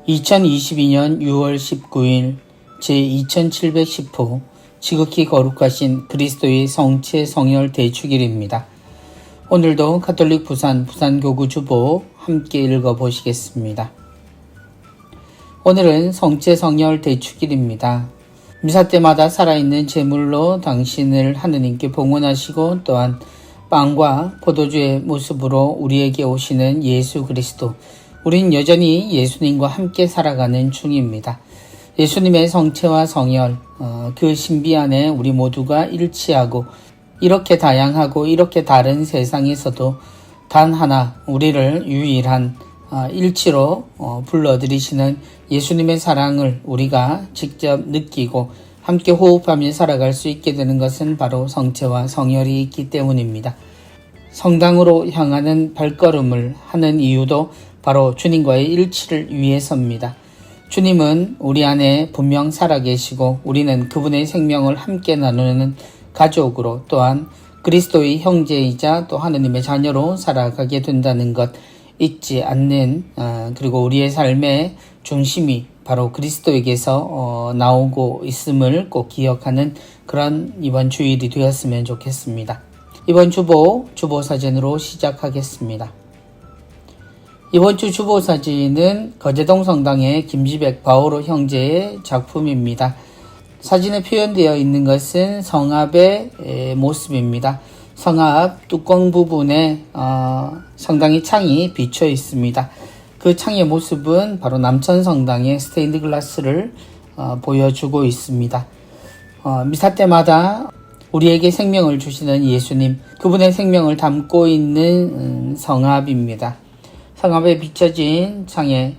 2022년 6월 19일 제2710호 지극히 거룩하신 그리스도의 성체 성혈 대축일입니다. 오늘도 가톨릭 부산교구 주보 함께 읽어보시겠습니다. 오늘은 성체 성혈 대축일입니다. 미사 때마다 살아있는 제물로 당신을 하느님께 봉헌하시고 또한 빵과 포도주의 모습으로 우리에게 오시는 예수 그리스도, 우린 여전히 예수님과 함께 살아가는 중입니다. 예수님의 성체와 성혈, 그 신비 안에 우리 모두가 일치하고 이렇게 다양하고 이렇게 다른 세상에서도 단 하나 우리를 유일한 일치로 불러들이시는 예수님의 사랑을 우리가 직접 느끼고 함께 호흡하며 살아갈 수 있게 되는 것은 바로 성체와 성혈이 있기 때문입니다. 성당으로 향하는 발걸음을 하는 이유도 바로 주님과의 일치를 위해서입니다. 주님은 우리 안에 분명 살아계시고 우리는 그분의 생명을 함께 나누는 가족으로 또한 그리스도의 형제이자 또 하느님의 자녀로 살아가게 된다는 것 잊지 않는, 그리고 우리의 삶의 중심이 바로 그리스도에게서 나오고 있음을 꼭 기억하는 그런 이번 주일이 되었으면 좋겠습니다. 이번 주보 사진으로 시작하겠습니다. 이번 주 주보 사진은 거제동 성당의 김지백 바오로 형제의 작품입니다. 사진에 표현되어 있는 것은 성합의 모습입니다. 성합 뚜껑 부분에 성당의 창이 비쳐 있습니다. 그 창의 모습은 바로 남천 성당의 스테인드 글라스를 보여주고 있습니다. 미사 때마다 우리에게 생명을 주시는 예수님, 그분의 생명을 담고 있는 성합입니다. 성합에 비춰진 창에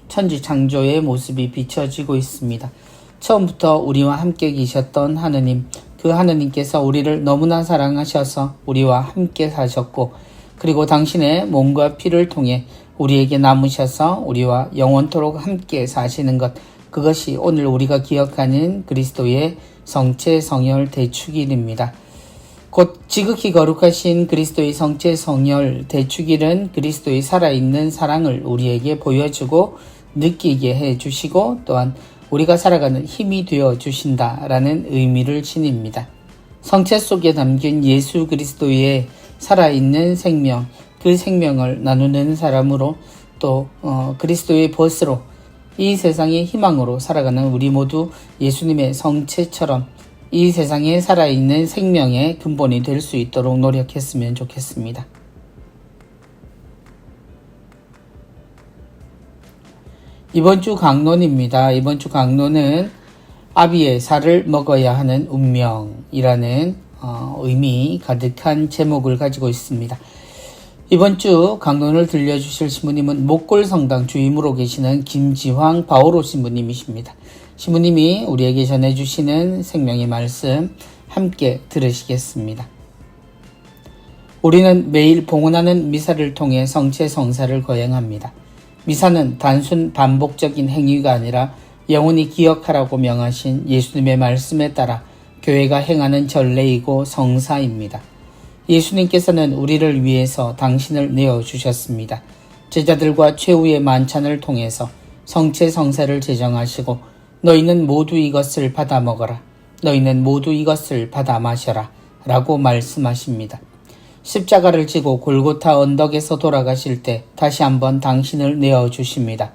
천지창조의 모습이 비춰지고 있습니다. 처음부터 우리와 함께 계셨던 하느님, 그 하느님께서 우리를 너무나 사랑하셔서 우리와 함께 사셨고, 그리고 당신의 몸과 피를 통해 우리에게 남으셔서 우리와 영원토록 함께 사시는 것, 그것이 오늘 우리가 기억하는 그리스도의 성체 성혈 대축일입니다. 곧 지극히 거룩하신 그리스도의 성체 성혈 대축일은 그리스도의 살아있는 사랑을 우리에게 보여주고 느끼게 해주시고 또한 우리가 살아가는 힘이 되어 주신다라는 의미를 지닙니다. 성체 속에 담긴 예수 그리스도의 살아있는 생명, 그 생명을 나누는 사람으로 또 그리스도의 벗으로 이 세상의 희망으로 살아가는 우리 모두 예수님의 성체처럼 이 세상에 살아있는 생명의 근본이 될 수 있도록 노력했으면 좋겠습니다. 이번 주 강론입니다. 이번 주 강론은 아비의 살을 먹어야 하는 운명이라는 의미 가득한 제목을 가지고 있습니다. 이번 주 강론을 들려주실 신부님은 목골성당 주임으로 계시는 김지황 바오로 신부님이십니다. 신부님이 우리에게 전해주시는 생명의 말씀 함께 들으시겠습니다. 우리는 매일 봉헌하는 미사를 통해 성체 성사를 거행합니다. 미사는 단순 반복적인 행위가 아니라 영원히 기억하라고 명하신 예수님의 말씀에 따라 교회가 행하는 전례이고 성사입니다. 예수님께서는 우리를 위해서 당신을 내어주셨습니다. 제자들과 최후의 만찬을 통해서 성체 성사를 제정하시고 너희는 모두 이것을 받아 먹어라. 너희는 모두 이것을 받아 마셔라. 라고 말씀하십니다. 십자가를 지고 골고타 언덕에서 돌아가실 때 다시 한번 당신을 내어주십니다.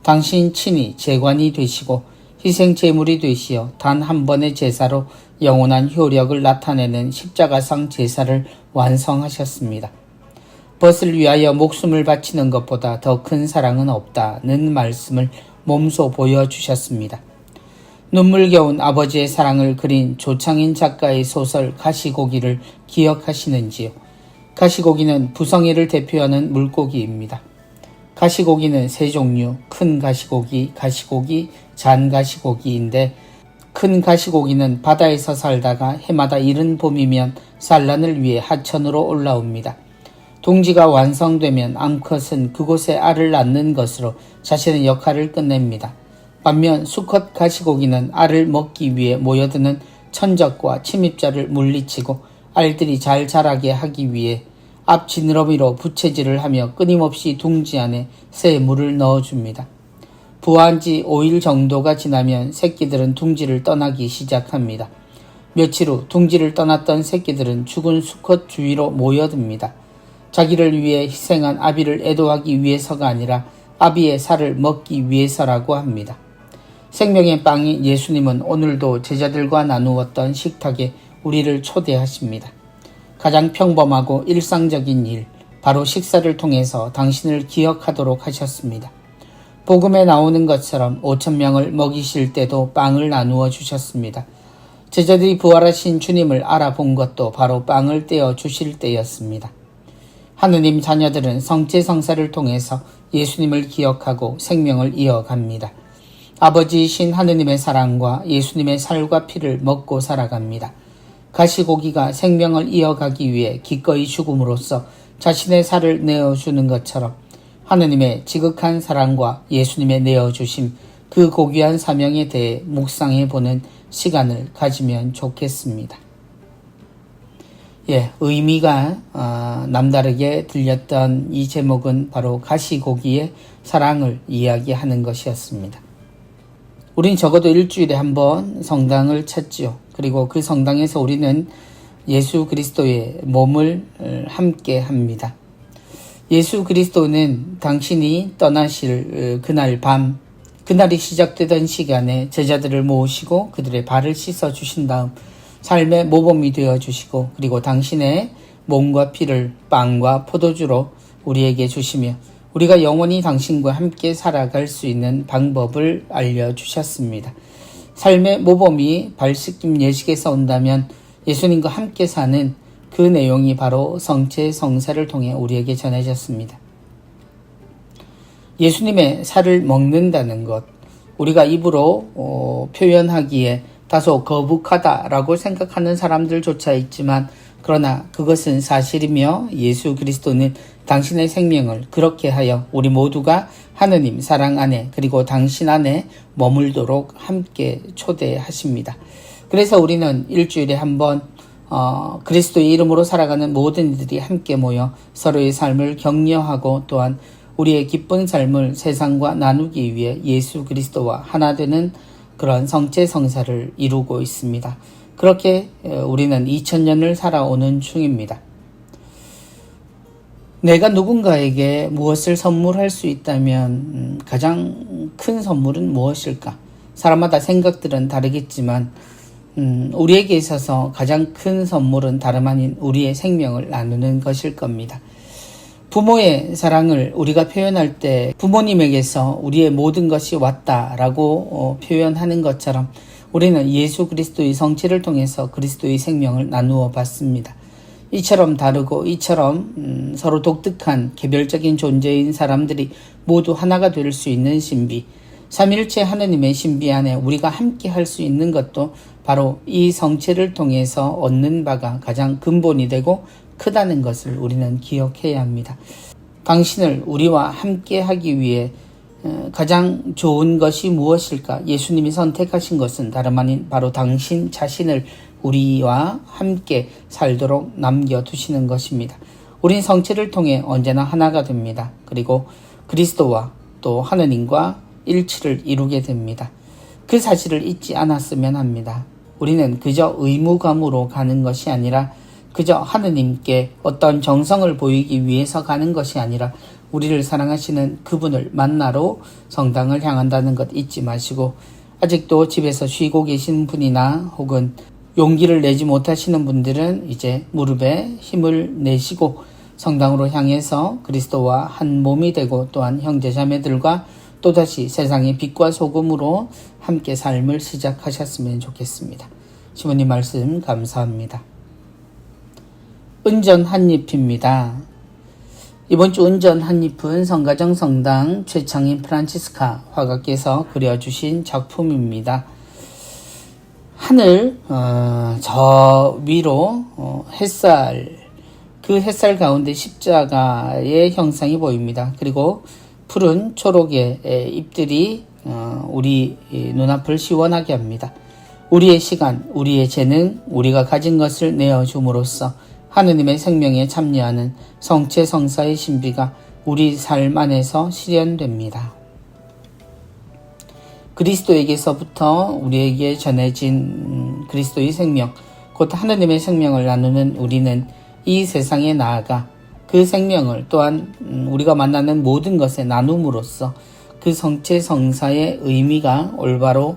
당신 친히 제관이 되시고 희생 제물이 되시어 단 한 번의 제사로 영원한 효력을 나타내는 십자가상 제사를 완성하셨습니다. 벗을 위하여 목숨을 바치는 것보다 더 큰 사랑은 없다는 말씀을 몸소 보여주셨습니다. 눈물겨운 아버지의 사랑을 그린 조창인 작가의 소설 가시고기를 기억하시는지요? 가시고기는 부성애를 대표하는 물고기입니다. 가시고기는 세 종류, 큰 가시고기, 가시고기, 잔가시고기인데 큰 가시고기는 바다에서 살다가 해마다 이른 봄이면 산란을 위해 하천으로 올라옵니다. 동지가 완성되면 암컷은 그곳에 알을 낳는 것으로 자신의 역할을 끝냅니다. 반면 수컷 가시고기는 알을 먹기 위해 모여드는 천적과 침입자를 물리치고 알들이 잘 자라게 하기 위해 앞 지느러미로 부채질을 하며 끊임없이 둥지 안에 새 물을 넣어줍니다. 부화한 지 5일 정도가 지나면 새끼들은 둥지를 떠나기 시작합니다. 며칠 후 둥지를 떠났던 새끼들은 죽은 수컷 주위로 모여듭니다. 자기를 위해 희생한 아비를 애도하기 위해서가 아니라 아비의 살을 먹기 위해서라고 합니다. 생명의 빵이 예수님은 오늘도 제자들과 나누었던 식탁에 우리를 초대하십니다. 가장 평범하고 일상적인 일, 바로 식사를 통해서 당신을 기억하도록 하셨습니다. 복음에 나오는 것처럼 5,000명을 먹이실 때도 빵을 나누어 주셨습니다. 제자들이 부활하신 주님을 알아본 것도 바로 빵을 떼어 주실 때였습니다. 하느님 자녀들은 성체성사를 통해서 예수님을 기억하고 생명을 이어갑니다. 아버지이신 하느님의 사랑과 예수님의 살과 피를 먹고 살아갑니다. 가시고기가 생명을 이어가기 위해 기꺼이 죽음으로써 자신의 살을 내어주는 것처럼 하느님의 지극한 사랑과 예수님의 내어주심, 그 고귀한 사명에 대해 묵상해보는 시간을 가지면 좋겠습니다. 의미가 남다르게 들렸던 이 제목은 바로 가시고기의 사랑을 이야기하는 것이었습니다. 우린 적어도 일주일에 한 번 성당을 찾지요. 그리고 그 성당에서 우리는 예수 그리스도의 몸을 함께 합니다. 예수 그리스도는 당신이 떠나실 그날 밤, 그날이 시작되던 시간에 제자들을 모으시고 그들의 발을 씻어 주신 다음 삶의 모범이 되어 주시고, 그리고 당신의 몸과 피를 빵과 포도주로 우리에게 주시며 우리가 영원히 당신과 함께 살아갈 수 있는 방법을 알려주셨습니다. 삶의 모범이 발씻김 예식에서 온다면 예수님과 함께 사는 그 내용이 바로 성체성사를 통해 우리에게 전해졌습니다. 예수님의 살을 먹는다는 것, 우리가 입으로 표현하기에 다소 거북하다라고 생각하는 사람들조차 있지만, 그러나 그것은 사실이며 예수 그리스도는 당신의 생명을 그렇게 하여 우리 모두가 하느님 사랑 안에 그리고 당신 안에 머물도록 함께 초대하십니다. 그래서 우리는 일주일에 한 번 그리스도의 이름으로 살아가는 모든 이들이 함께 모여 서로의 삶을 격려하고 또한 우리의 기쁜 삶을 세상과 나누기 위해 예수 그리스도와 하나 되는 그런 성체성사를 이루고 있습니다. 그렇게 우리는 2000년을 살아오는 중입니다. 내가 누군가에게 무엇을 선물할 수 있다면 가장 큰 선물은 무엇일까? 사람마다 생각들은 다르겠지만 우리에게 있어서 가장 큰 선물은 다름 아닌 우리의 생명을 나누는 것일 겁니다. 부모의 사랑을 우리가 표현할 때 부모님에게서 우리의 모든 것이 왔다라고 표현하는 것처럼 우리는 예수 그리스도의 성체를 통해서 그리스도의 생명을 나누어 봤습니다. 이처럼 다르고 이처럼 서로 독특한 개별적인 존재인 사람들이 모두 하나가 될 수 있는 신비, 삼일체 하느님의 신비 안에 우리가 함께 할 수 있는 것도 바로 이 성체를 통해서 얻는 바가 가장 근본이 되고 크다는 것을 우리는 기억해야 합니다. 당신을 우리와 함께 하기 위해 가장 좋은 것이 무엇일까? 예수님이 선택하신 것은 다름 아닌 바로 당신 자신을 우리와 함께 살도록 남겨두시는 것입니다. 우린 성체를 통해 언제나 하나가 됩니다. 그리고 그리스도와 또 하느님과 일치를 이루게 됩니다. 그 사실을 잊지 않았으면 합니다. 우리는 그저 의무감으로 가는 것이 아니라 그저 하느님께 어떤 정성을 보이기 위해서 가는 것이 아니라 우리를 사랑하시는 그분을 만나러 성당을 향한다는 것 잊지 마시고, 아직도 집에서 쉬고 계신 분이나 혹은 용기를 내지 못하시는 분들은 이제 무릎에 힘을 내시고 성당으로 향해서 그리스도와 한 몸이 되고 또한 형제자매들과 또다시 세상의 빛과 소금으로 함께 삶을 시작하셨으면 좋겠습니다. 시모님 말씀 감사합니다. 은전 한잎입니다. 이번 주 은전 한잎은 성가정 성당 최창인 프란치스카 화가께서 그려주신 작품입니다. 하늘 저 위로 햇살, 그 햇살 가운데 십자가의 형상이 보입니다. 그리고 푸른 초록의 잎들이 우리 눈앞을 시원하게 합니다. 우리의 시간, 우리의 재능, 우리가 가진 것을 내어줌으로써 하느님의 생명에 참여하는 성체성사의 신비가 우리 삶 안에서 실현됩니다. 그리스도에게서부터 우리에게 전해진 그리스도의 생명, 곧 하느님의 생명을 나누는 우리는 이 세상에 나아가 그 생명을 또한 우리가 만나는 모든 것에 나눔으로써 그 성체 성사의 의미가 올바로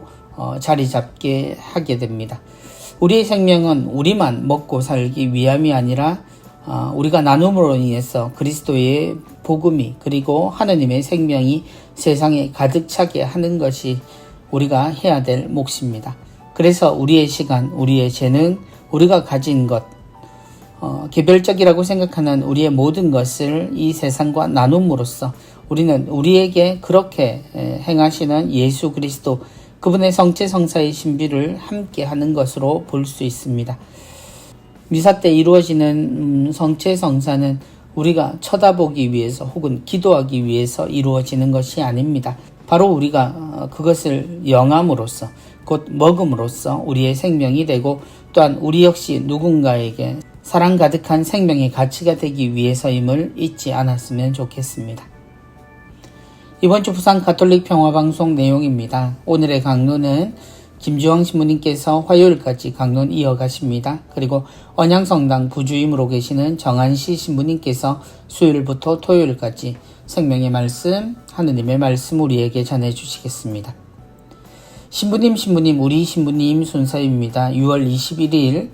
자리 잡게 하게 됩니다. 우리의 생명은 우리만 먹고 살기 위함이 아니라 우리가 나눔으로 인해서 그리스도의 복음이 그리고 하느님의 생명이 세상에 가득 차게 하는 것이 우리가 해야 될 몫입니다. 그래서 우리의 시간, 우리의 재능, 우리가 가진 것, 개별적이라고 생각하는 우리의 모든 것을 이 세상과 나눔으로써 우리는 우리에게 그렇게 행하시는 예수 그리스도, 그분의 성체 성사의 신비를 함께 하는 것으로 볼 수 있습니다. 미사 때 이루어지는 성체 성사는 우리가 쳐다보기 위해서 혹은 기도하기 위해서 이루어지는 것이 아닙니다. 바로 우리가 그것을 영함으로써 곧 먹음으로써 우리의 생명이 되고 또한 우리 역시 누군가에게 사랑 가득한 생명의 가치가 되기 위해서임을 잊지 않았으면 좋겠습니다. 이번 주 부산 가톨릭 평화방송 내용입니다. 오늘의 강론은 김주황 신부님께서 화요일까지 강론 이어가십니다. 그리고 언양성당 부주임으로 계시는 정한시 신부님께서 수요일부터 토요일까지 생명의 말씀, 하느님의 말씀 우리에게 전해주시겠습니다. 신부님 우리 신부님 순서입니다. 6월 21일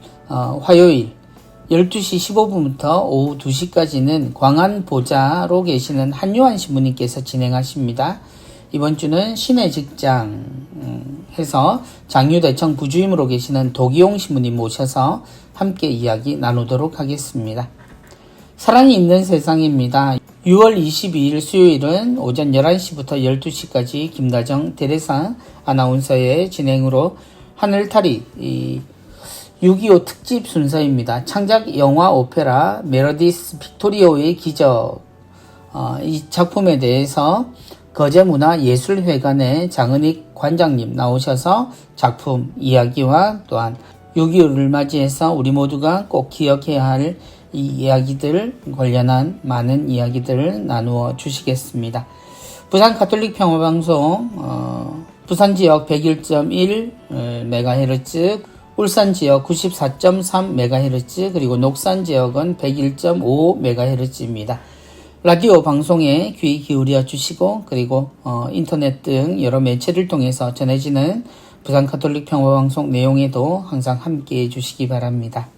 화요일 12시 15분부터 오후 2시까지는 광안보자로 계시는 한요한 신부님께서 진행하십니다. 이번 주는 신의 직장 해서 장유대청 부주임으로 계시는 도기용 신부님 모셔서 함께 이야기 나누도록 하겠습니다. 사랑이 있는 세상입니다. 6월 22일 수요일은 오전 11시부터 12시까지 김다정 대레사 아나운서의 진행으로 하늘타리 6.25 특집 순서입니다. 창작 영화 오페라 메르디스 빅토리오의 기적, 이 작품에 대해서 거제문화예술회관의 장은익 관장님 나오셔서 작품 이야기와 또한 6.25를 맞이해서 우리 모두가 꼭 기억해야 할 이 이야기들 관련한 많은 이야기들을 나누어 주시겠습니다. 부산 가톨릭 평화방송 부산지역 101.1MHz, 울산지역 94.3MHz, 그리고 녹산지역은 101.5MHz입니다. 라디오 방송에 귀 기울여 주시고 그리고 인터넷 등 여러 매체를 통해서 전해지는 부산 가톨릭 평화방송 내용에도 항상 함께해 주시기 바랍니다.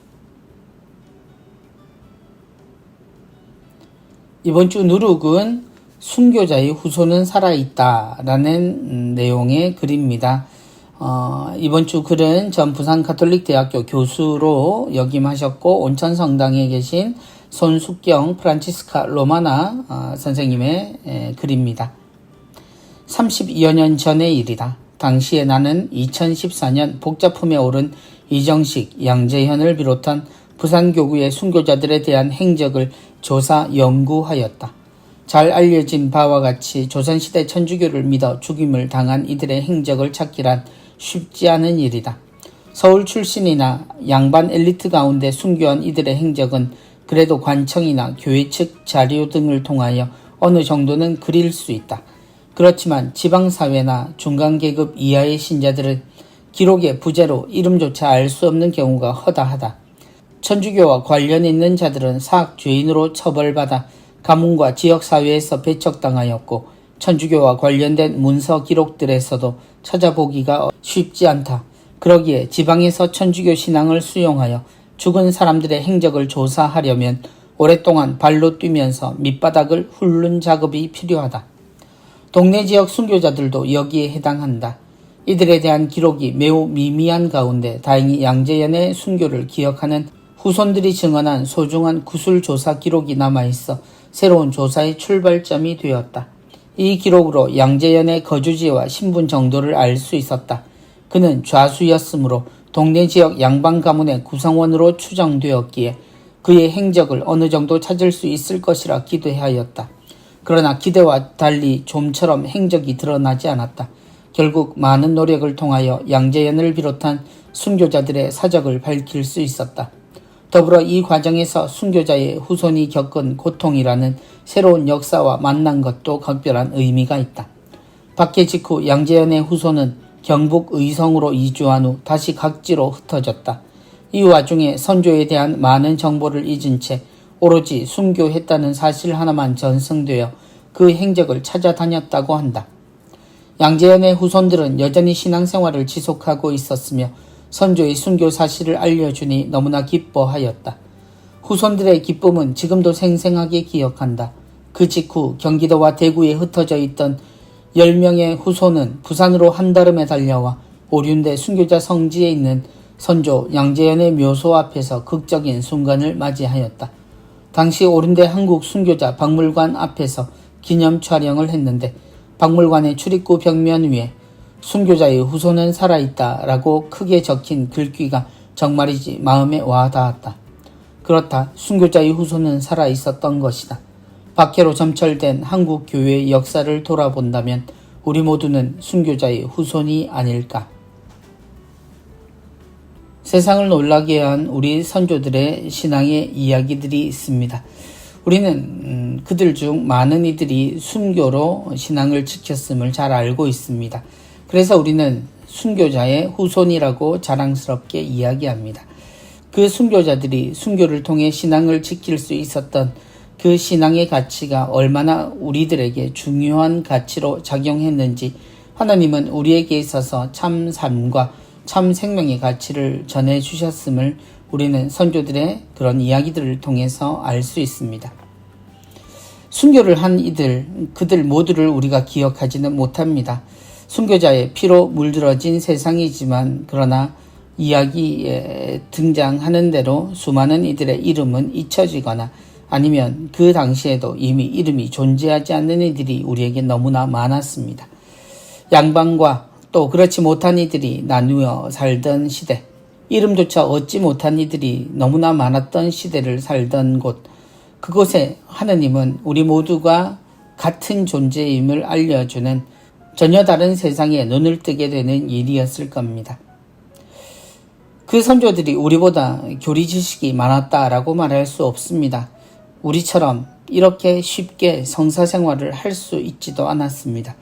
이번 주 누룩은 순교자의 후손은 살아있다 라는 내용의 글입니다. 이번 주 글은 전 부산가톨릭대학교 교수로 역임하셨고 온천성당에 계신 손숙경 프란치스카 로마나 선생님의 글입니다. 30여 년 전의 일이다. 당시에 나는 2014년 복자품에 오른 이정식, 양재현을 비롯한 부산교구의 순교자들에 대한 행적을 조사 연구하였다. 잘 알려진 바와 같이 조선시대 천주교를 믿어 죽임을 당한 이들의 행적을 찾기란 쉽지 않은 일이다. 서울 출신이나 양반 엘리트 가운데 순교한 이들의 행적은 그래도 관청이나 교회 측 자료 등을 통하여 어느 정도는 그릴 수 있다. 그렇지만 지방사회나 중간계급 이하의 신자들은 기록의 부재로 이름조차 알 수 없는 경우가 허다하다. 천주교와 관련 있는 자들은 사학죄인으로 처벌받아 가문과 지역사회에서 배척당하였고 천주교와 관련된 문서 기록들에서도 찾아보기가 쉽지 않다. 그러기에 지방에서 천주교 신앙을 수용하여 죽은 사람들의 행적을 조사하려면 오랫동안 발로 뛰면서 밑바닥을 훑는 작업이 필요하다. 동네 지역 순교자들도 여기에 해당한다. 이들에 대한 기록이 매우 미미한 가운데 다행히 양재연의 순교를 기억하는 후손들이 증언한 소중한 구술조사 기록이 남아있어 새로운 조사의 출발점이 되었다. 이 기록으로 양재연의 거주지와 신분 정도를 알 수 있었다. 그는 좌수였으므로 동네 지역 양반 가문의 구성원으로 추정되었기에 그의 행적을 어느 정도 찾을 수 있을 것이라 기대하였다. 그러나 기대와 달리 좀처럼 행적이 드러나지 않았다. 결국 많은 노력을 통하여 양재연을 비롯한 순교자들의 사적을 밝힐 수 있었다. 더불어 이 과정에서 순교자의 후손이 겪은 고통이라는 새로운 역사와 만난 것도 각별한 의미가 있다. 박해 직후 양재현의 후손은 경북 의성으로 이주한 후 다시 각지로 흩어졌다. 이 와중에 선조에 대한 많은 정보를 잊은 채 오로지 순교했다는 사실 하나만 전승되어 그 행적을 찾아다녔다고 한다. 양재현의 후손들은 여전히 신앙생활을 지속하고 있었으며 선조의 순교 사실을 알려주니 너무나 기뻐하였다. 후손들의 기쁨은 지금도 생생하게 기억한다. 그 직후 경기도와 대구에 흩어져 있던 10명의 후손은 부산으로 한달음에 달려와 오륜대 순교자 성지에 있는 선조 양재현의 묘소 앞에서 극적인 순간을 맞이하였다. 당시 오륜대 한국 순교자 박물관 앞에서 기념 촬영을 했는데 박물관의 출입구 벽면 위에 순교자의 후손은 살아있다 라고 크게 적힌 글귀가 정말이지 마음에 와닿았다. 그렇다. 순교자의 후손은 살아있었던 것이다. 박해로 점철된 한국 교회의 역사를 돌아본다면 우리 모두는 순교자의 후손이 아닐까. 세상을 놀라게 한 우리 선조들의 신앙의 이야기들이 있습니다. 우리는 그들 중 많은 이들이 순교로 신앙을 지켰음을 잘 알고 있습니다. 그래서 우리는 순교자의 후손이라고 자랑스럽게 이야기합니다. 그 순교자들이 순교를 통해 신앙을 지킬 수 있었던 그 신앙의 가치가 얼마나 우리들에게 중요한 가치로 작용했는지 하나님은 우리에게 있어서 참 삶과 참 생명의 가치를 전해주셨음을 우리는 선조들의 그런 이야기들을 통해서 알 수 있습니다. 순교를 한 그들 모두를 우리가 기억하지는 못합니다. 순교자의 피로 물들어진 세상이지만 그러나 이야기에 등장하는 대로 수많은 이들의 이름은 잊혀지거나 아니면 그 당시에도 이미 이름이 존재하지 않는 이들이 우리에게 너무나 많았습니다. 양반과 또 그렇지 못한 이들이 나누어 살던 시대, 이름조차 얻지 못한 이들이 너무나 많았던 시대를 살던 곳, 그곳에 하느님은 우리 모두가 같은 존재임을 알려주는 전혀 다른 세상에 눈을 뜨게 되는 일이었을 겁니다. 그 선조들이 우리보다 교리 지식이 많았다라고 말할 수 없습니다. 우리처럼 이렇게 쉽게 성사생활을 할 수 있지도 않았습니다.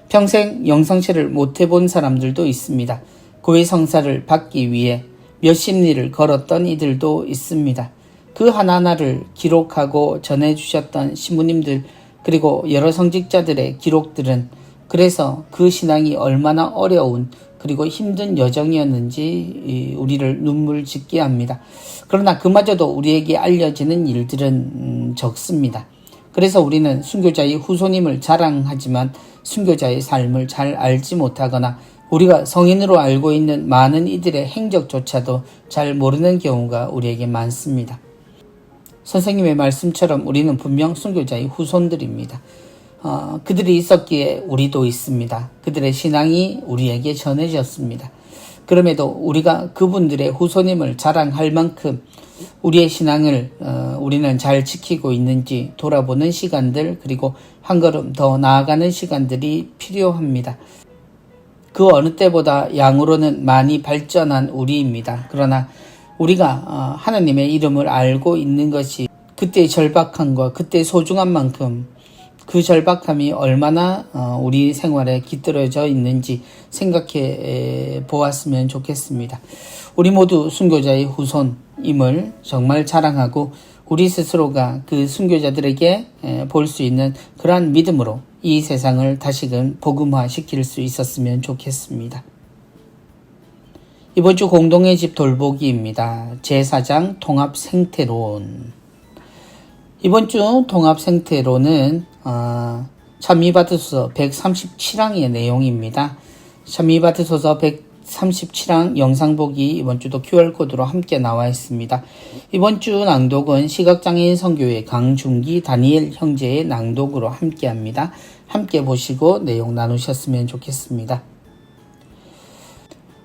평생 영성실을 못 해본 사람들도 있습니다. 고해 성사를 받기 위해 몇십 리를 걸었던 이들도 있습니다. 그 하나하나를 기록하고 전해주셨던 신부님들 그리고 여러 성직자들의 기록들은 그래서 그 신앙이 얼마나 어려운 그리고 힘든 여정이었는지 우리를 눈물 짓게 합니다. 그러나 그마저도 우리에게 알려지는 일들은 적습니다. 그래서 우리는 순교자의 후손임을 자랑하지만 순교자의 삶을 잘 알지 못하거나 우리가 성인으로 알고 있는 많은 이들의 행적조차도 잘 모르는 경우가 우리에게 많습니다. 선생님의 말씀처럼 우리는 분명 순교자의 후손들입니다. 그들이 있었기에 우리도 있습니다. 그들의 신앙이 우리에게 전해졌습니다. 그럼에도 우리가 그분들의 후손임을 자랑할 만큼 우리의 신앙을 우리는 잘 지키고 있는지 돌아보는 시간들 그리고 한 걸음 더 나아가는 시간들이 필요합니다. 그 어느 때보다 양으로는 많이 발전한 우리입니다. 그러나 우리가 하나님의 이름을 알고 있는 것이 그때의 절박함과 그때의 소중한 만큼 그 절박함이 얼마나 우리 생활에 깃들어져 있는지 생각해 보았으면 좋겠습니다. 우리 모두 순교자의 후손임을 정말 자랑하고 우리 스스로가 그 순교자들에게 볼 수 있는 그러한 믿음으로 이 세상을 다시금 복음화시킬 수 있었으면 좋겠습니다. 이번 주 공동의 집 돌보기입니다. 제4장 통합생태론. 이번 주 통합생태론은 참미바드소서 137항의 내용입니다. 참미바드소서 137항 영상보기 이번 주도 QR코드로 함께 나와 있습니다. 이번 주 낭독은 시각장애인 선교회 강준기 다니엘 형제의 낭독으로 함께 합니다. 함께 보시고 내용 나누셨으면 좋겠습니다.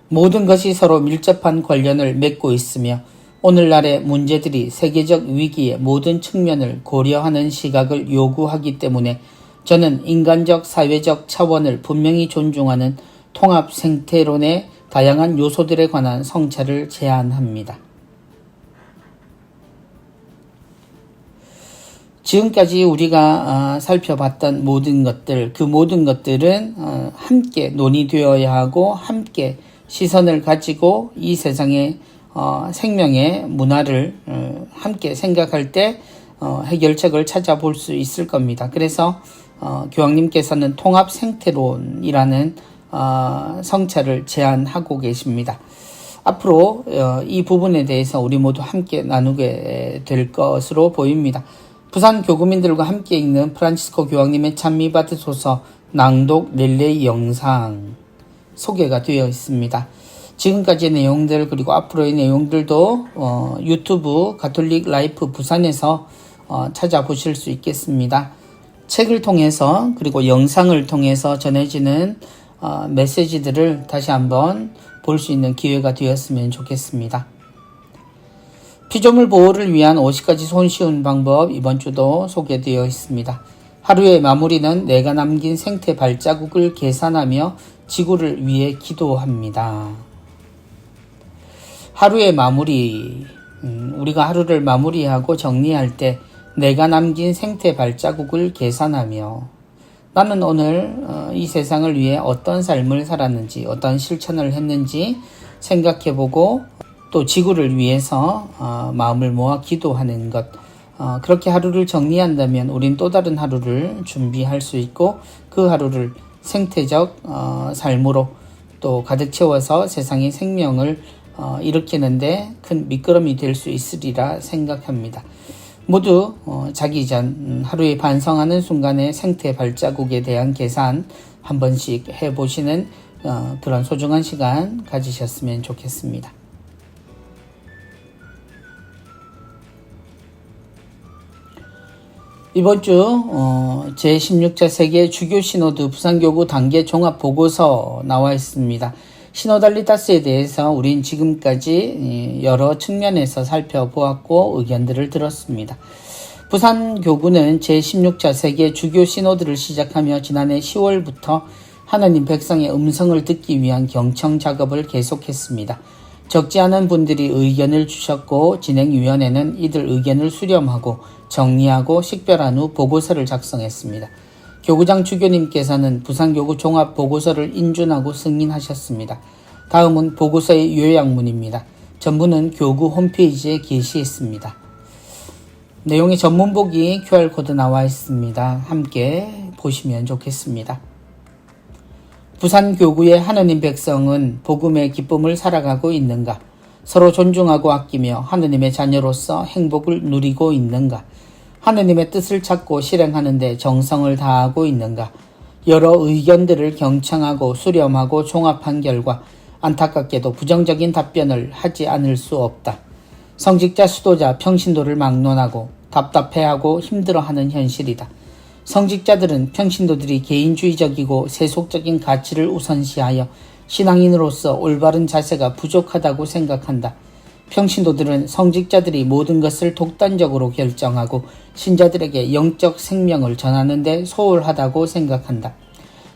모든 것이 서로 밀접한 관련을 맺고 있으며 오늘날의 문제들이 세계적 위기의 모든 측면을 고려하는 시각을 요구하기 때문에 저는 인간적 사회적 차원을 분명히 존중하는 통합 생태론의 다양한 요소들에 관한 성찰을 제안합니다. 지금까지 우리가 살펴봤던 모든 것들, 그 모든 것들은 함께 논의되어야 하고 함께 시선을 가지고 이 세상의 생명의 문화를 함께 생각할 때 해결책을 찾아볼 수 있을 겁니다. 그래서 교황님께서는 통합 생태론이라는 성찰을 제안하고 계십니다. 앞으로 이 부분에 대해서 우리 모두 함께 나누게 될 것으로 보입니다. 부산 교구민들과 함께 읽는 프란치스코 교황님의 찬미받으소서 낭독 릴레이 영상 소개가 되어 있습니다. 지금까지의 내용들 그리고 앞으로의 내용들도 유튜브 가톨릭 라이프 부산에서 찾아보실 수 있겠습니다. 책을 통해서 그리고 영상을 통해서 전해지는 메시지들을 다시 한번 볼 수 있는 기회가 되었으면 좋겠습니다. 피조물 보호를 위한 50가지 손쉬운 방법 이번 주도 소개되어 있습니다. 하루의 마무리는 내가 남긴 생태 발자국을 계산하며 지구를 위해 기도합니다. 하루의 마무리, 우리가 하루를 마무리하고 정리할 때 내가 남긴 생태 발자국을 계산하며 나는 오늘 이 세상을 위해 어떤 삶을 살았는지 어떤 실천을 했는지 생각해보고 또 지구를 위해서 마음을 모아 기도하는 것, 그렇게 하루를 정리한다면 우린 또 다른 하루를 준비할 수 있고 그 하루를 생태적 삶으로 또 가득 채워서 세상의 생명을 일으키는데 큰 미끄럼이 될 수 있으리라 생각합니다. 모두 자기 전 하루에 반성하는 순간의 생태 발자국에 대한 계산 한 번씩 해보시는 그런 소중한 시간 가지셨으면 좋겠습니다. 이번 주 제16차 세계 주교 시노드 부산교구 단계 종합 보고서 나와 있습니다. 시노달리타스에 대해서 우린 지금까지 여러 측면에서 살펴보았고 의견들을 들었습니다. 부산교구는 제16차 세계 주교 시노드를 시작하며 지난해 10월부터 하나님 백성의 음성을 듣기 위한 경청 작업을 계속했습니다. 적지 않은 분들이 의견을 주셨고 진행위원회는 이들 의견을 수렴하고 정리하고 식별한 후 보고서를 작성했습니다. 교구장 주교님께서는 부산교구 종합보고서를 인준하고 승인하셨습니다. 다음은 보고서의 요약문입니다. 전문은 교구 홈페이지에 게시했습니다. 내용의 전문복이 QR코드 나와 있습니다. 함께 보시면 좋겠습니다. 부산교구의 하느님 백성은 복음의 기쁨을 살아가고 있는가? 서로 존중하고 아끼며 하느님의 자녀로서 행복을 누리고 있는가? 하느님의 뜻을 찾고 실행하는 데 정성을 다하고 있는가? 여러 의견들을 경청하고 수렴하고 종합한 결과 안타깝게도 부정적인 답변을 하지 않을 수 없다. 성직자, 수도자, 평신도를 막론하고 답답해하고 힘들어하는 현실이다. 성직자들은 평신도들이 개인주의적이고 세속적인 가치를 우선시하여 신앙인으로서 올바른 자세가 부족하다고 생각한다. 평신도들은 성직자들이 모든 것을 독단적으로 결정하고 신자들에게 영적 생명을 전하는 데 소홀하다고 생각한다.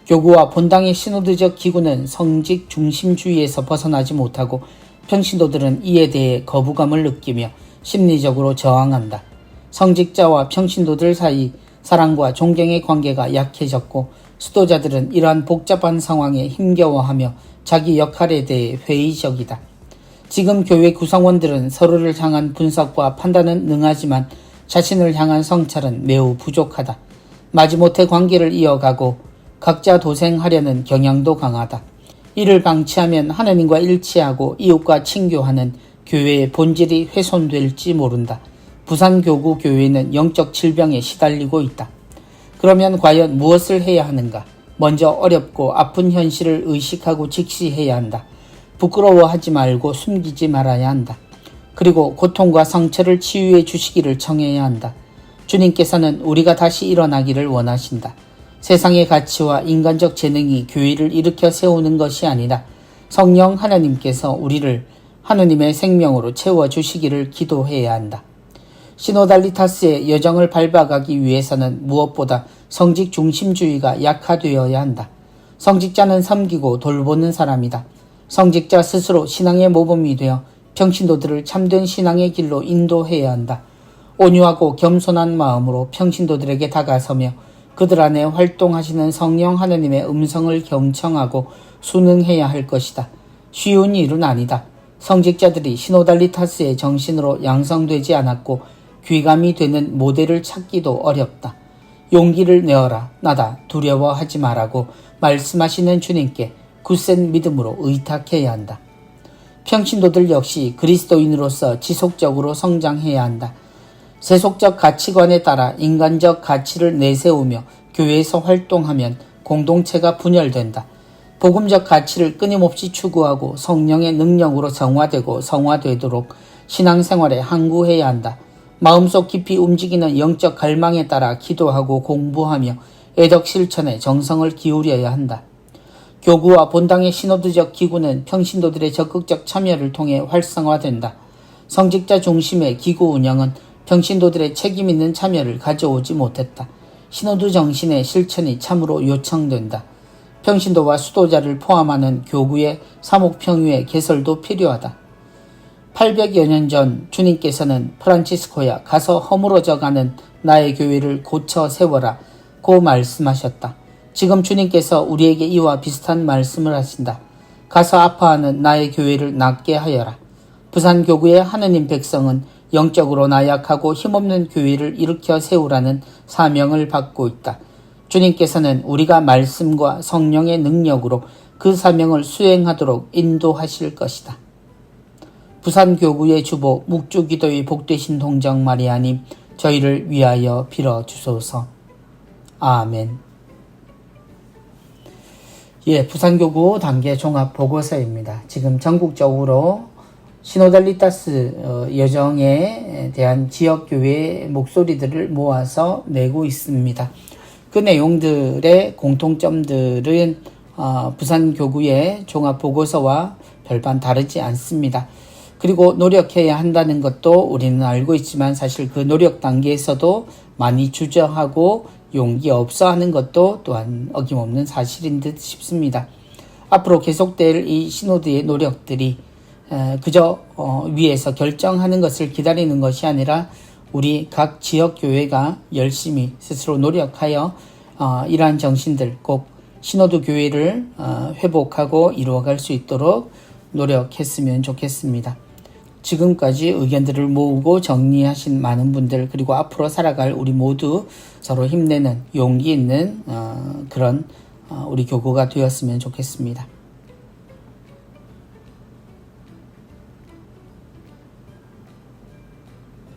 교구와 본당의 시노드적 기구는 성직 중심주의에서 벗어나지 못하고 평신도들은 이에 대해 거부감을 느끼며 심리적으로 저항한다. 성직자와 평신도들 사이 사랑과 존경의 관계가 약해졌고 수도자들은 이러한 복잡한 상황에 힘겨워하며 자기 역할에 대해 회의적이다. 지금 교회 구성원들은 서로를 향한 분석과 판단은 능하지만 자신을 향한 성찰은 매우 부족하다. 마지못해 관계를 이어가고 각자 도생하려는 경향도 강하다. 이를 방치하면 하나님과 일치하고 이웃과 친교하는 교회의 본질이 훼손될지 모른다. 부산교구 교회는 영적 질병에 시달리고 있다. 그러면 과연 무엇을 해야 하는가? 먼저 어렵고 아픈 현실을 의식하고 직시해야 한다. 부끄러워하지 말고 숨기지 말아야 한다. 그리고 고통과 상처를 치유해 주시기를 청해야 한다. 주님께서는 우리가 다시 일어나기를 원하신다. 세상의 가치와 인간적 재능이 교회를 일으켜 세우는 것이 아니라 성령 하나님께서 우리를 하느님의 생명으로 채워주시기를 기도해야 한다. 시노달리타스의 여정을 밟아가기 위해서는 무엇보다 성직 중심주의가 약화되어야 한다. 성직자는 섬기고 돌보는 사람이다. 성직자 스스로 신앙의 모범이 되어 평신도들을 참된 신앙의 길로 인도해야 한다. 온유하고 겸손한 마음으로 평신도들에게 다가서며 그들 안에 활동하시는 성령 하느님의 음성을 경청하고 순응해야 할 것이다. 쉬운 일은 아니다. 성직자들이 시노달리타스의 정신으로 양성되지 않았고 귀감이 되는 모델을 찾기도 어렵다. 용기를 내어라. 나다. 두려워하지 말라고 말씀하시는 주님께 굳센 믿음으로 의탁해야 한다. 평신도들 역시 그리스도인으로서 지속적으로 성장해야 한다. 세속적 가치관에 따라 인간적 가치를 내세우며 교회에서 활동하면 공동체가 분열된다. 복음적 가치를 끊임없이 추구하고 성령의 능력으로 성화되도록 신앙생활에 항구해야 한다. 마음속 깊이 움직이는 영적 갈망에 따라 기도하고 공부하며 애덕 실천에 정성을 기울여야 한다. 교구와 본당의 시노드적 기구는 평신도들의 적극적 참여를 통해 활성화된다. 성직자 중심의 기구 운영은 평신도들의 책임 있는 참여를 가져오지 못했다. 시노드 정신의 실천이 참으로 요청된다. 평신도와 수도자를 포함하는 교구의 사목평유의 개설도 필요하다. 800여 년 전 주님께서는 프란치스코야 가서 허물어져가는 나의 교회를 고쳐 세워라 고 말씀하셨다. 지금 주님께서 우리에게 이와 비슷한 말씀을 하신다. 가서 아파하는 나의 교회를 낫게 하여라. 부산교구의 하느님 백성은 영적으로 나약하고 힘없는 교회를 일으켜 세우라는 사명을 받고 있다. 주님께서는 우리가 말씀과 성령의 능력으로 그 사명을 수행하도록 인도하실 것이다. 부산교구의 주보 묵주기도의 복되신 동정 마리아님, 저희를 위하여 빌어주소서. 아멘. 부산교구 단계 종합보고서입니다. 지금 전국적으로 시노달리타스 여정에 대한 지역교회의 목소리들을 모아서 내고 있습니다. 그 내용들의 공통점들은 부산교구의 종합보고서와 별반 다르지 않습니다. 그리고 노력해야 한다는 것도 우리는 알고 있지만 사실 그 노력 단계에서도 많이 주저하고 용기 없어 하는 것도 또한 어김없는 사실인 듯 싶습니다. 앞으로 계속될 이 시노드의 노력들이 그저 위에서 결정하는 것을 기다리는 것이 아니라 우리 각 지역교회가 열심히 스스로 노력하여 이러한 정신들 꼭 시노드 교회를 회복하고 이루어갈 수 있도록 노력했으면 좋겠습니다. 지금까지 의견들을 모으고 정리하신 많은 분들, 그리고 앞으로 살아갈 우리 모두 서로 힘내는 용기 있는 그런 우리 교구가 되었으면 좋겠습니다.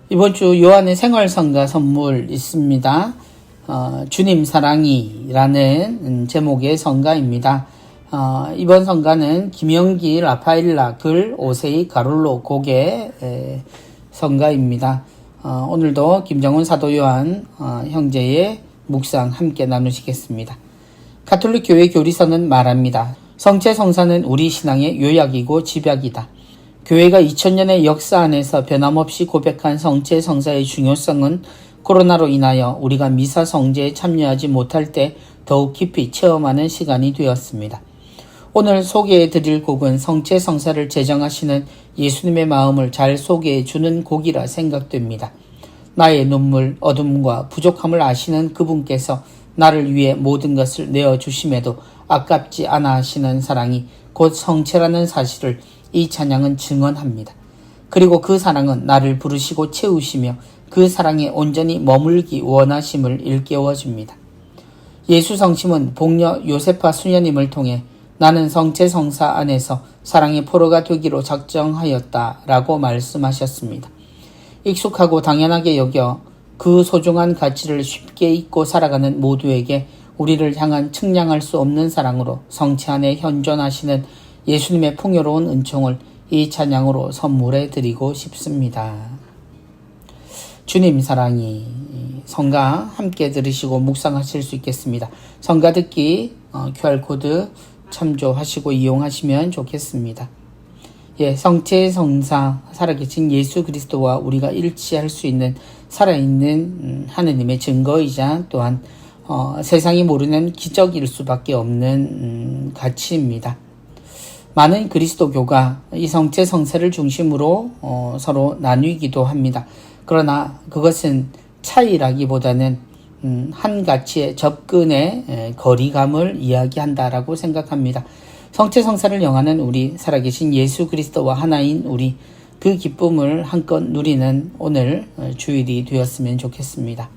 이번 주 요한의 생활성가 선물 있습니다. 주님 사랑이라는 제목의 성가입니다. 이번 성가는 김영기 라파일라 글 오세이 가롤로 곡의 성가입니다. 오늘도 김정훈 사도 요한 형제의 묵상 함께 나누시겠습니다. 가톨릭 교회 교리서는 말합니다. 성체 성사는 우리 신앙의 요약이고 집약이다. 교회가 2000년의 역사 안에서 변함없이 고백한 성체 성사의 중요성은 코로나로 인하여 우리가 미사 성제에 참여하지 못할 때 더욱 깊이 체험하는 시간이 되었습니다. 오늘 소개해 드릴 곡은 성체 성사를 제정하시는 예수님의 마음을 잘 소개해 주는 곡이라 생각됩니다. 나의 눈물, 어둠과 부족함을 아시는 그분께서 나를 위해 모든 것을 내어주심에도 아깝지 않아 하시는 사랑이 곧 성체라는 사실을 이 찬양은 증언합니다. 그리고 그 사랑은 나를 부르시고 채우시며 그 사랑에 온전히 머물기 원하심을 일깨워줍니다. 예수 성심은 복녀 요세파 수녀님을 통해 나는 성체 성사 안에서 사랑의 포로가 되기로 작정하였다라고 말씀하셨습니다. 익숙하고 당연하게 여겨 그 소중한 가치를 쉽게 잊고 살아가는 모두에게 우리를 향한 측량할 수 없는 사랑으로 성체 안에 현존하시는 예수님의 풍요로운 은총을 이 찬양으로 선물해 드리고 싶습니다. 주님 사랑이 성가 함께 들으시고 묵상하실 수 있겠습니다. 성가 듣기 QR코드 참조하시고 이용하시면 좋겠습니다. 성체 성사 살아계신 예수 그리스도와 우리가 일치할 수 있는 살아있는 하느님의 증거이자 또한 세상이 모르는 기적일 수밖에 없는 가치입니다. 많은 그리스도교가 이 성체 성사를 중심으로 서로 나뉘기도 합니다. 그러나 그것은 차이라기보다는 한 가치의 접근의 거리감을 이야기한다라고 생각합니다. 성체성사를 영하는 우리, 살아계신 예수 그리스도와 하나인 우리, 그 기쁨을 한껏 누리는 오늘 주일이 되었으면 좋겠습니다.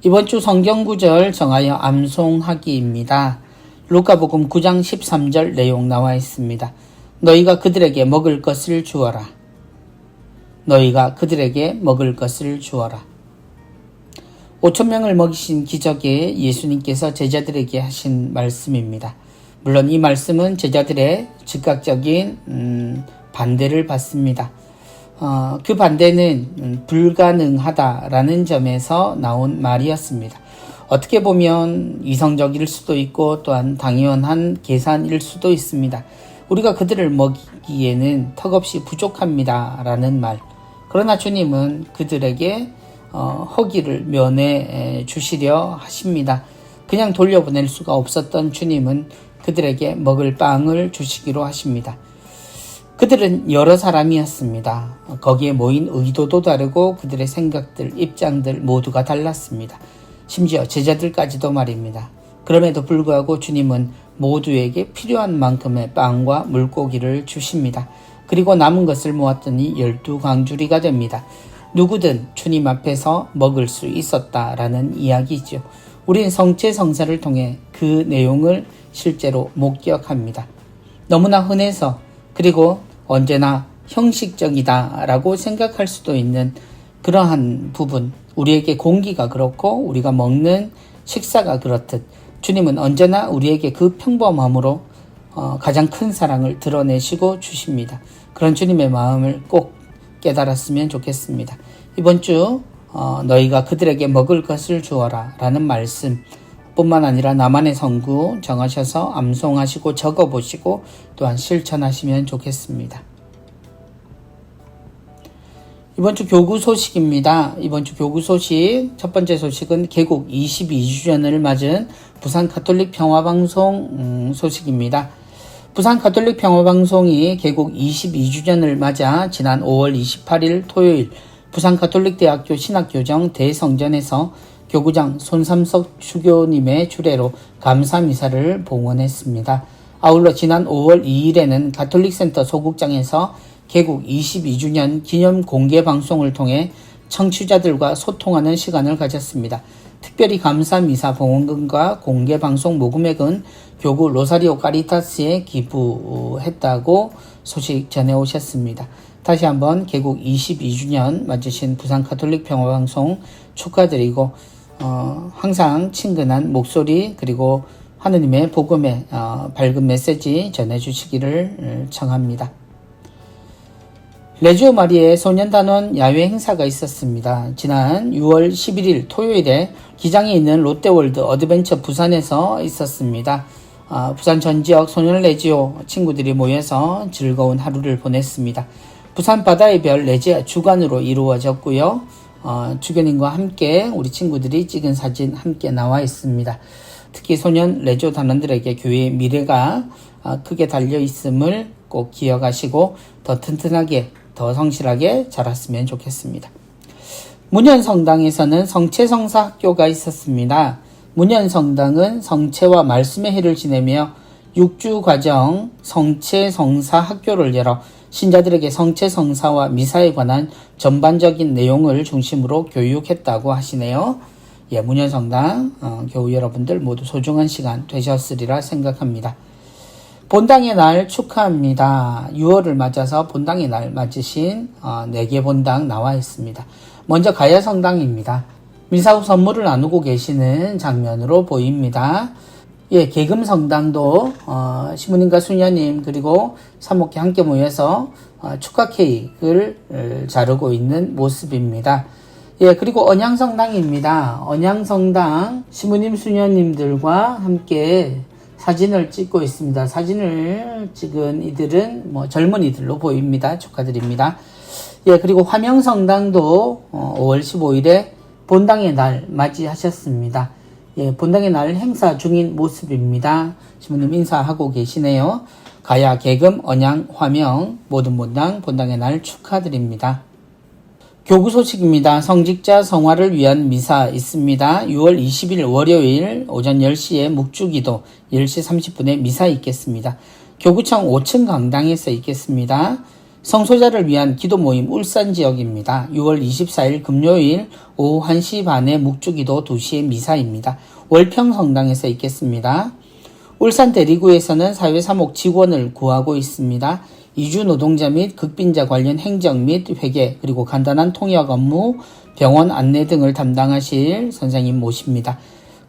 이번 주 성경구절 정하여 암송하기입니다. 루카복음 9장 13절 내용 나와 있습니다. 너희가 그들에게 먹을 것을 주어라. 너희가 그들에게 먹을 것을 주어라. 5,000명을 먹이신 기적에 예수님께서 제자들에게 하신 말씀입니다. 물론 이 말씀은 제자들의 즉각적인 반대를 받습니다. 그 반대는 불가능하다라는 점에서 나온 말이었습니다. 어떻게 보면 이성적일 수도 있고 또한 당연한 계산일 수도 있습니다. 우리가 그들을 먹이기에는 턱없이 부족합니다 라는 말. 그러나 주님은 그들에게 허기를 면해 주시려 하십니다. 그냥 돌려보낼 수가 없었던 주님은 그들에게 먹을 빵을 주시기로 하십니다. 그들은 여러 사람이었습니다. 거기에 모인 의도도 다르고 그들의 생각들, 입장들 모두가 달랐습니다. 심지어 제자들까지도 말입니다. 그럼에도 불구하고 주님은 모두에게 필요한 만큼의 빵과 물고기를 주십니다. 그리고 남은 것을 모았더니 12광주리가 됩니다. 누구든 주님 앞에서 먹을 수 있었다라는 이야기죠. 우린 성체성사를 통해 그 내용을 실제로 목격합니다. 너무나 흔해서 그리고 언제나 형식적이다라고 생각할 수도 있는 그러한 부분, 우리에게 공기가 그렇고 우리가 먹는 식사가 그렇듯 주님은 언제나 우리에게 그 평범함으로 가장 큰 사랑을 드러내시고 주십니다. 그런 주님의 마음을 꼭 깨달았으면 좋겠습니다. 이번 주 너희가 그들에게 먹을 것을 주어라 라는 말씀 뿐만 아니라 나만의 성구 정하셔서 암송하시고 적어보시고 또한 실천하시면 좋겠습니다. 이번 주 교구 소식입니다. 이번 주 교구 소식, 첫 번째 소식은 개국 22주년을 맞은 부산 가톨릭 평화방송 소식입니다. 부산 가톨릭 평화방송이 개국 22주년을 맞아 지난 5월 28일 토요일 부산 가톨릭대학교 신학교정 대성전에서 교구장 손삼석 주교님의 주례로 감사미사를 봉헌했습니다. 아울러 지난 5월 2일에는 가톨릭센터 소극장에서 개국 22주년 기념 공개 방송을 통해 청취자들과 소통하는 시간을 가졌습니다. 특별히 감사미사 봉헌금과 공개 방송 모금액은 교구 로사리오 카리타스에 기부했다고 소식 전해오셨습니다. 다시 한번 개국 22주년 맞으신 부산 가톨릭 평화방송 축하드리고 항상 친근한 목소리 그리고 하느님의 복음의 밝은 메시지 전해주시기를 청합니다. 레지오 마리의 소년단원 야외 행사가 있었습니다. 지난 6월 11일 토요일에 기장에 있는 롯데월드 어드벤처 부산에서 있었습니다. 부산 전 지역 소년 레지오 친구들이 모여서 즐거운 하루를 보냈습니다. 부산 바다의 별 레지아 주간으로 이루어졌고요. 주교님과 함께 우리 친구들이 찍은 사진 함께 나와 있습니다. 특히 소년 레지오 단원들에게 교회의 미래가 크게 달려 있음을 꼭 기억하시고 더 튼튼하게 더 성실하게 자랐으면 좋겠습니다. 문현성당에서는 성체성사 학교가 있었습니다. 문현성당은 성체와 말씀의 해를 지내며 6주 과정 성체성사 학교를 열어 신자들에게 성체성사와 미사에 관한 전반적인 내용을 중심으로 교육했다고 하시네요. 문현성당 교우 여러분들 모두 소중한 시간 되셨으리라 생각합니다. 본당의 날 축하합니다. 6월을 맞아서 본당의 날 맞으신 4개 본당 나와 있습니다. 먼저 가야성당입니다. 미사 후 선물을 나누고 계시는 장면으로 보입니다. 계금성당도 시부님과 수녀님 그리고 사목회 함께 모여서 축하 케이크를 자르고 있는 모습입니다. 그리고 언양성당입니다. 언양성당 시부님 수녀님들과 함께 사진을 찍고 있습니다. 사진을 찍은 이들은 젊은이들로 보입니다. 축하드립니다. 그리고 화명성당도 5월 15일에 본당의 날 맞이하셨습니다. 본당의 날 행사 중인 모습입니다. 시부님 인사하고 계시네요. 가야, 계금, 언양, 화명 모든 본당의 날 축하드립니다. 교구 소식입니다. 성직자 성화를 위한 미사 있습니다. 6월 20일 월요일 오전 10시에 묵주기도 10시 30분에 미사 있겠습니다. 교구청 5층 강당에서 있겠습니다. 성소자를 위한 기도 모임 울산 지역입니다. 6월 24일 금요일 오후 1시 반에 묵주기도 2시에 미사입니다. 월평 성당에서 있겠습니다. 울산 대리구에서는 사회사목 직원을 구하고 있습니다. 이주 노동자 및 극빈자 관련 행정 및 회계 그리고 간단한 통역 업무, 병원 안내 등을 담당하실 선생님 모십니다.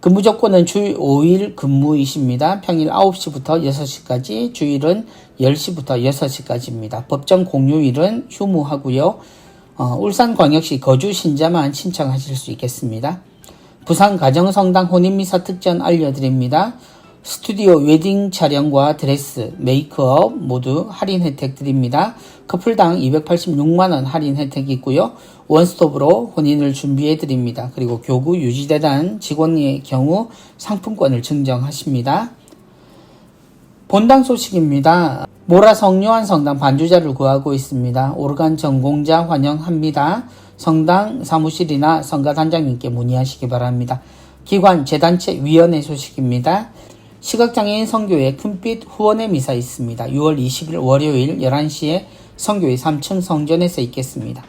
근무 조건은 주 5일 근무이십니다. 평일 9시부터 6시까지, 주일은 10시부터 6시까지입니다. 법정 공휴일은 휴무하고요. 울산광역시 거주 신자만 신청하실 수 있겠습니다. 부산 가정성당 혼인미사 특전 알려드립니다. 스튜디오 웨딩 촬영과 드레스, 메이크업 모두 할인 혜택 드립니다. 커플당 286만원 할인 혜택이 있고요. 원스톱으로 혼인을 준비해 드립니다. 그리고 교구 유지재단 직원의 경우 상품권을 증정하십니다. 본당 소식입니다. 모라 성요한 성당 반주자를 구하고 있습니다. 오르간 전공자 환영합니다. 성당 사무실이나 성가단장님께 문의하시기 바랍니다. 기관, 재단체, 위원회 소식입니다. 시각장애인 선교회 큰빛 후원의 미사 있습니다. 6월 20일 월요일 11시에 선교회 3층 성전에서 있겠습니다.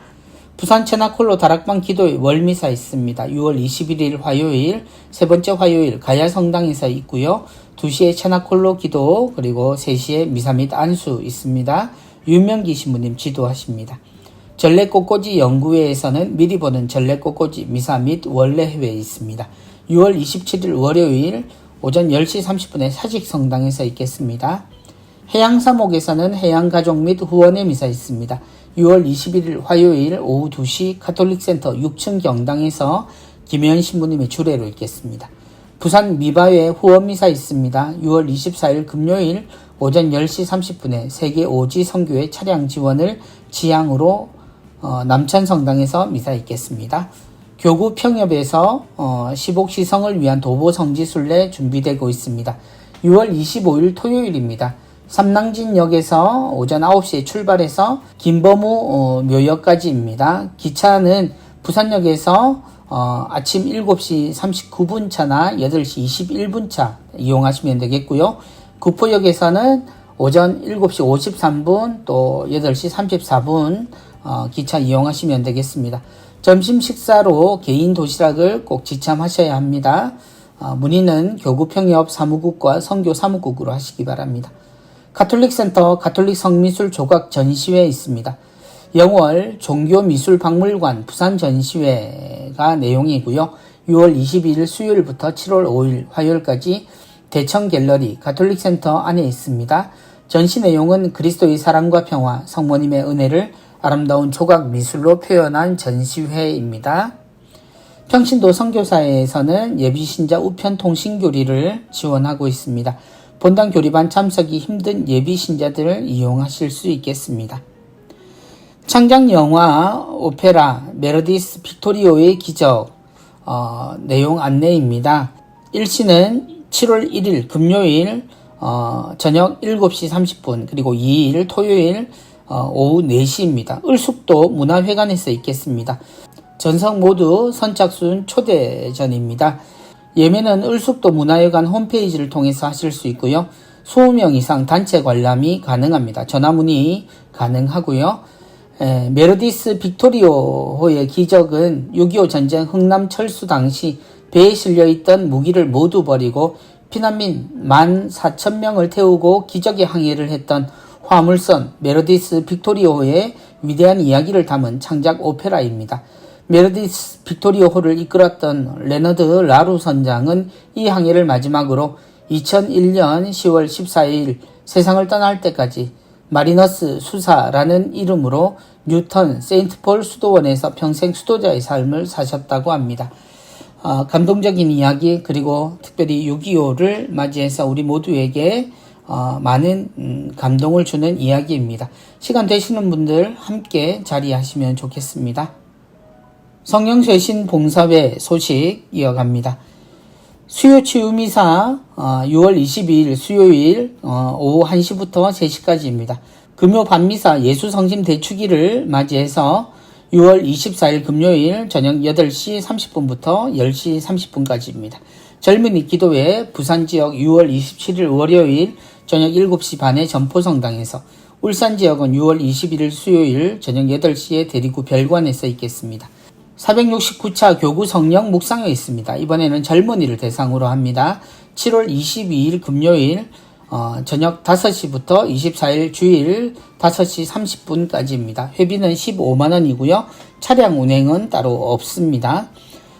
부산 체나콜로 다락방 기도회 월미사 있습니다. 6월 21일 화요일 세 번째 화요일 가야성당에서 있고요. 2시에 체나콜로 기도 그리고 3시에 미사 및 안수 있습니다. 윤명기 신부님 지도하십니다. 전래꽃꽂이 연구회에서는 미리 보는 전래꽃꽂이 미사 및 원래회에 있습니다. 6월 27일 월요일 오전 10시 30분에 사직성당에서 있겠습니다. 해양사목에서는 해양가족 및 후원의 미사 있습니다. 6월 21일 화요일 오후 2시 카톨릭센터 6층 경당에서 김혜연 신부님의 주례로 있겠습니다. 부산 미바회 후원미사 있습니다. 6월 24일 금요일 오전 10시 30분에 세계 오지 선교회 차량 지원을 지향으로 남천성당에서 미사 있겠습니다. 교구 평협에서 시복시성을 위한 도보성지순례 준비되고 있습니다. 6월 25일 토요일입니다. 삼낭진역에서 오전 9시에 출발해서 김범우 묘역까지입니다. 기차는 부산역에서 아침 7시 39분 차나 8시 21분 차 이용하시면 되겠고요. 구포역에서는 오전 7시 53분 또 8시 34분 기차 이용하시면 되겠습니다. 점심 식사로 개인 도시락을 꼭 지참하셔야 합니다. 문의는 교구평협 사무국과 선교 사무국으로 하시기 바랍니다. 가톨릭센터 가톨릭 성미술 조각 전시회 있습니다. 영월 종교미술박물관 부산 전시회가 내용이고요. 6월 22일 수요일부터 7월 5일 화요일까지 대청 갤러리 가톨릭센터 안에 있습니다. 전시 내용은 그리스도의 사랑과 평화, 성모님의 은혜를 아름다운 조각 미술로 표현한 전시회입니다. 평신도 선교사회에서는 예비신자 우편 통신교리를 지원하고 있습니다. 본당 교리반 참석이 힘든 예비신자들을 이용하실 수 있겠습니다. 창작 영화 오페라 메르디스 빅토리오의 기적 내용 안내입니다. 1시는 7월 1일 금요일 저녁 7시 30분 그리고 2일 토요일 오후 4시입니다. 을숙도 문화회관에서 있겠습니다. 전석 모두 선착순 초대전입니다. 예매는 을숙도 문화회관 홈페이지를 통해서 하실 수 있고요. 20명 이상 단체 관람이 가능합니다. 전화 문의 가능하고요. 메르디스 빅토리오호의 기적은 6.25 전쟁 흥남 철수 당시 배에 실려있던 무기를 모두 버리고 피난민 14,000명을 태우고 기적의 항해를 했던 화물선 메르디스 빅토리오호의 위대한 이야기를 담은 창작 오페라입니다. 메르디스 빅토리오호를 이끌었던 레너드 라루 선장은 이 항해를 마지막으로 2001년 10월 14일 세상을 떠날 때까지 마리너스 수사라는 이름으로 뉴턴 세인트폴 수도원에서 평생 수도자의 삶을 사셨다고 합니다. 감동적인 이야기 그리고 특별히 6.25를 맞이해서 우리 모두에게 많은 감동을 주는 이야기입니다. 시간 되시는 분들 함께 자리하시면 좋겠습니다. 성령쇄신 봉사회 소식 이어갑니다. 수요 치유 미사 6월 22일 수요일 오후 1시부터 3시까지입니다. 금요 밤미사 예수 성심 대축일을 맞이해서 6월 24일 금요일 저녁 8시 30분부터 10시 30분까지입니다. 젊은이 기도회 부산 지역 6월 27일 월요일 저녁 7시 반에 점포성당에서, 울산 지역은 6월 21일 수요일 저녁 8시에 대리구 별관에서 있겠습니다. 469차 교구 성령 묵상회 있습니다. 이번에는 젊은이를 대상으로 합니다. 7월 22일 금요일 저녁 5시부터 24일 주일 5시 30분까지입니다. 회비는 15만원이고요. 차량 운행은 따로 없습니다.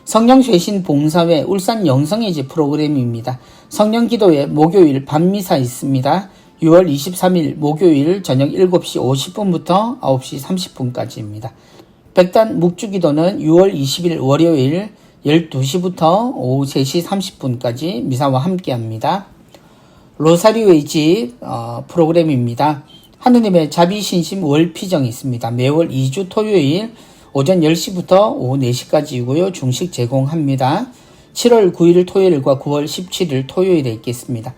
성령쇄신 봉사회 울산 영성예제 프로그램입니다. 성령기도회 목요일 밤미사 있습니다. 6월 23일 목요일 저녁 7시 50분부터 9시 30분까지입니다. 백단 묵주기도는 6월 20일 월요일 12시부터 오후 3시 30분까지 미사와 함께합니다. 로사리오의 집 프로그램입니다. 하느님의 자비신심 월피정이 있습니다. 매월 2주 토요일 오전 10시부터 오후 4시까지이고요. 중식 제공합니다. 7월 9일 토요일과 9월 17일 토요일에 있겠습니다.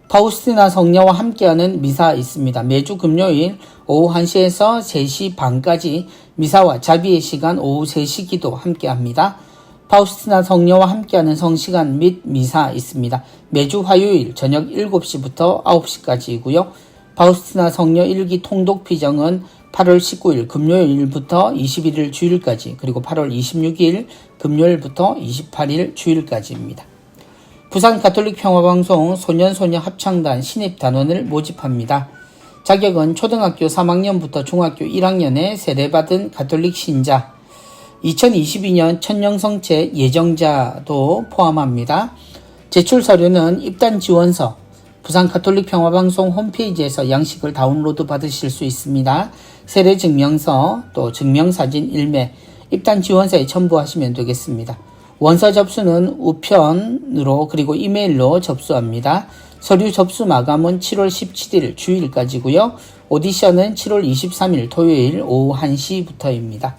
파우스티나 성녀와 함께하는 미사 있습니다. 매주 금요일 오후 1시에서 3시 반까지 미사와 자비의 시간 오후 3시 기도 함께합니다. 파우스티나 성녀와 함께하는 성시간 및 미사 있습니다. 매주 화요일 저녁 7시부터 9시까지이고요. 파우스티나 성녀 1기 통독피정은 8월 19일 금요일부터 21일 주일까지, 그리고 8월 26일 금요일부터 28일 주일까지입니다. 부산 가톨릭 평화방송 소년소녀 합창단 신입단원을 모집합니다. 자격은 초등학교 3학년부터 중학교 1학년에 세례받은 가톨릭 신자, 2022년 천년성체 예정자도 포함합니다. 제출 서류는 입단 지원서, 부산 가톨릭 평화방송 홈페이지에서 양식을 다운로드 받으실 수 있습니다. 세례 증명서, 또 증명사진 1매, 입단 지원서에 첨부하시면 되겠습니다. 원서 접수는 우편으로 그리고 이메일로 접수합니다. 서류 접수 마감은 7월 17일 주일까지고요. 오디션은 7월 23일 토요일 오후 1시부터입니다.